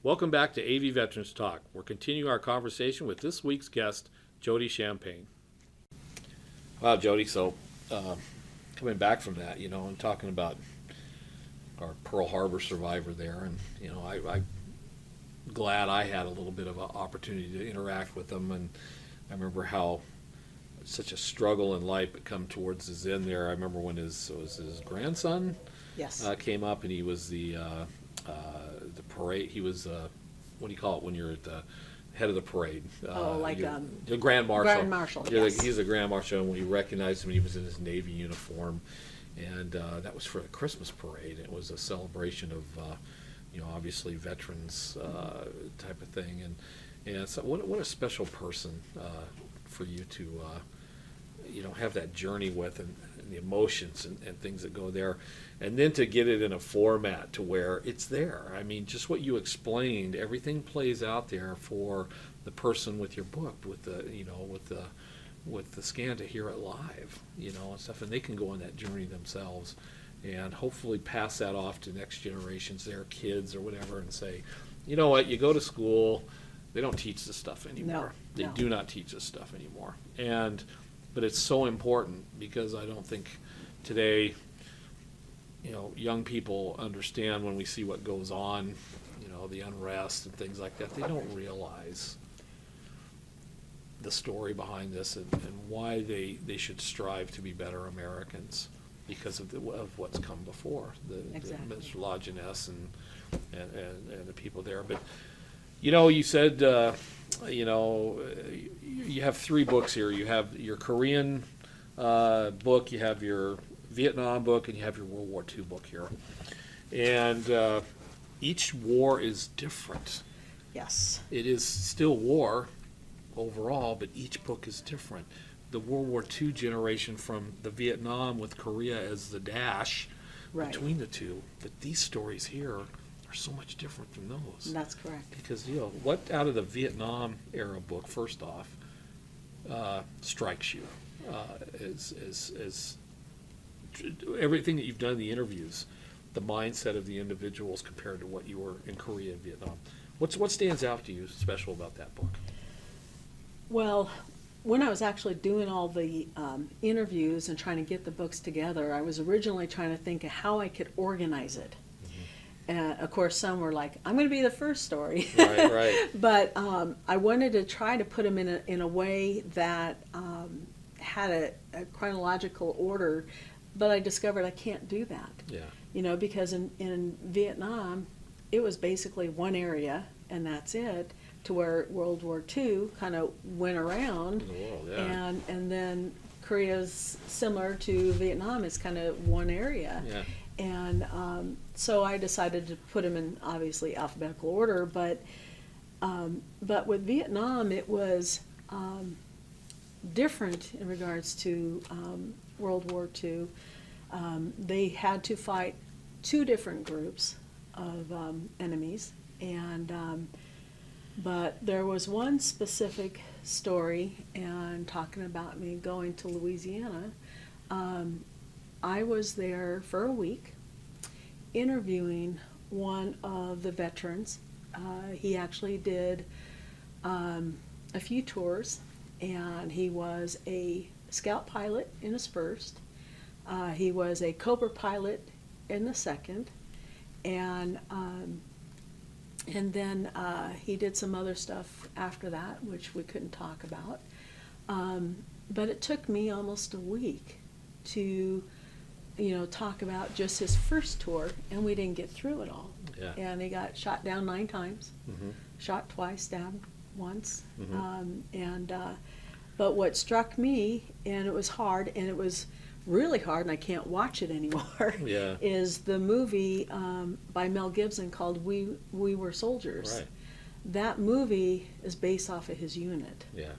Welcome back to AV Veterans Talk. We're continuing our conversation with this week's guest, Jodi Champagne. Wow, Jodi, so coming back from that, and talking about our Pearl Harbor survivor there, and, I'm glad I had a little bit of an opportunity to interact with them, and I remember how such a struggle in life had come towards his end there. I remember when his grandson Yes. came up, and he was the parade. He was what do you call it when you're at the head of the parade? The Grand Marshal. Grand Marshal. Yeah, Yes. he's a Grand Marshal, and we recognized him. He was in his Navy uniform, and that was for the Christmas parade. It was a celebration of obviously veterans type of thing, and so what a special person for you to have that journey with, and the emotions and things that go there, and then to get it in a format to where it's there. I mean, just what you explained, everything plays out there for the person with your book, with the scan to hear it live, and stuff, and they can go on that journey themselves, and hopefully pass that off to next generations, their kids or whatever, and say, you know what, you go to school, they don't teach this stuff anymore. They do not teach this stuff anymore, but it's so important, because I don't think today, young people understand when we see what goes on, the unrest and things like that. They don't realize the story behind this, and why they should strive to be better Americans because of what's come before, Exactly. Mr. Lajeunesse and the people there. But you said you have 3 books here. You have your Korean book, you have your Vietnam book, and you have your World War II book here. And each war is different. Yes. It is still war overall, but each book is different. The World War II generation from the Vietnam with Korea as the dash Right. between the two. But these stories here are so much different from those. That's correct. Because, what out of the Vietnam era book, first off, strikes you as everything that you've done in the interviews, the mindset of the individuals compared to what you were in Korea and Vietnam? What stands out to you special about that book? Well, when I was actually doing all the interviews and trying to get the books together, I was originally trying to think of how I could organize it. And of course, some were like, "I'm going to be the first story." Right. But I wanted to try to put them in a way that had a chronological order. But I discovered I can't do that. Yeah. Because in Vietnam, it was basically one area, and that's it. To where World War II kind of went around, In the world, yeah. and then Korea's similar to Vietnam. It's kind of one area. Yeah. And so I decided to put them in obviously alphabetical order, but with Vietnam it was different in regards to World War II. They had to fight 2 different groups of enemies, and but there was one specific story, and talking about me going to Louisiana. I was there for a week interviewing one of the veterans. He actually did a few tours, and he was a scout pilot in his first. He was a Cobra pilot in the second, and then he did some other stuff after that, which we couldn't talk about. But it took me almost a week to talk about just his first tour, and we didn't get through it all. Yeah. And he got shot down 9 times, Mm-hmm. shot twice, stabbed once. Mm-hmm. But what struck me, and it was hard, and it was really hard, and I can't watch it anymore, Yeah. is the movie by Mel Gibson called We Were Soldiers. Right. That movie is based off of his unit. Yeah.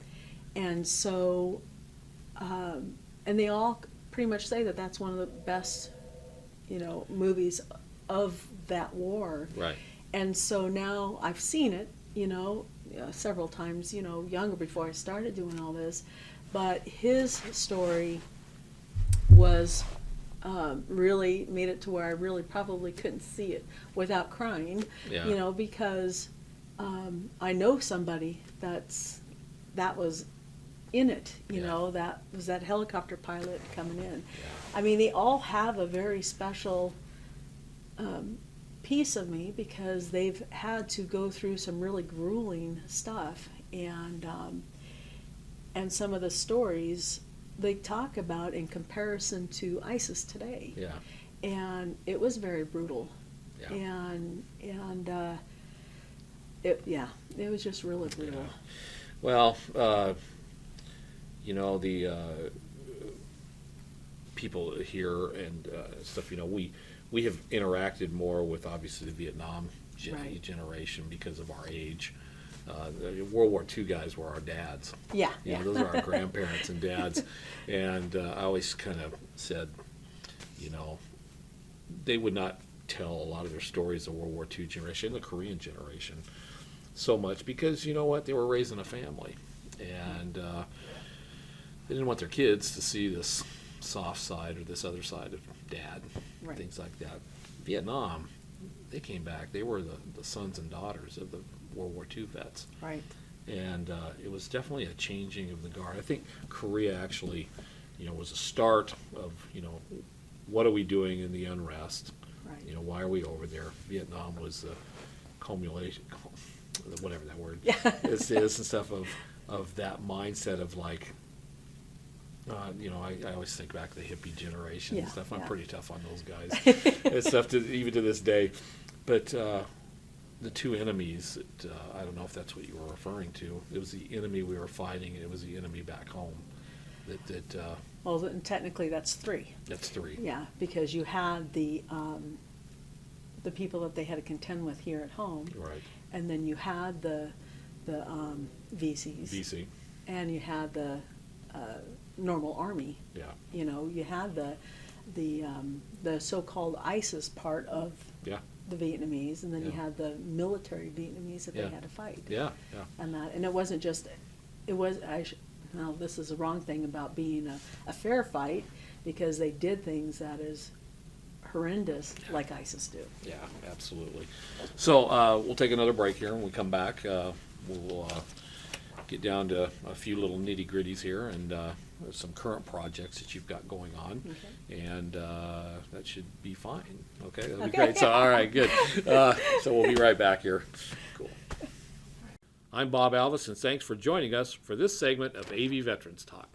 And so, and they all pretty much say that that's one of the best, movies of that war. Right. And so now I've seen it, several times, younger before I started doing all this. But his story was really made it to where I really probably couldn't see it without crying, Yeah. you know, because I know somebody that was in it, you Yeah. know, that was that helicopter pilot coming in. Yeah. I mean, they all have a very special piece of me because they've had to go through some really grueling stuff, and some of the stories they talk about in comparison to ISIS today. Yeah. And it was very brutal. Yeah. And it was just really brutal. Yeah. Well, you know, the people here and stuff, you know, we have interacted more with obviously the Vietnam Right. generation because of our age. The World War II guys were our dads. Yeah, You know, those are our grandparents and dads. And I always kind of said, you know, they would not tell a lot of their stories of World War II generation, the Korean generation, so much because, you know what, they were raising a family. And they didn't want their kids to see this soft side or this other side of dad, Right. things like that. Vietnam, they came back. They were the sons and daughters of the World War II vets. Right. And it was definitely a changing of the guard. I think Korea actually, you know, was a start of, you know, what are we doing in the unrest? Right. You know, why are we over there? Vietnam was the culmination, whatever that word Yeah. is and stuff of that mindset of like, you know, I always think back to the hippie generation and Yeah, stuff. I'm yeah. pretty tough on those guys and stuff even to this day. But the two enemies, I don't know if that's what you were referring to. It was the enemy we were fighting, and it was the enemy back home. Well, and technically that's three. That's three. Yeah, because you had the people that they had to contend with here at home, Right. and then you had the VCs, VC. and you had the normal army. Yeah. You know, you had the so-called ISIS part of Yeah. the Vietnamese, and then you Yeah. had the military Vietnamese that Yeah. they had to fight. Yeah. Yeah. And it wasn't just, it was, no, this is the wrong thing about being a fair fight, because they did things that is horrendous, like ISIS do. Yeah, absolutely. So we'll take another break here. When we come back, we'll get down to a few little nitty gritties here and some current projects that you've got going on. Okay. And that should be fine. Okay, that'll be Okay. great. So, all right, good. So we'll be right back here. Cool. I'm Bob Alvis, and thanks for joining us for this segment of AV Veterans Talk.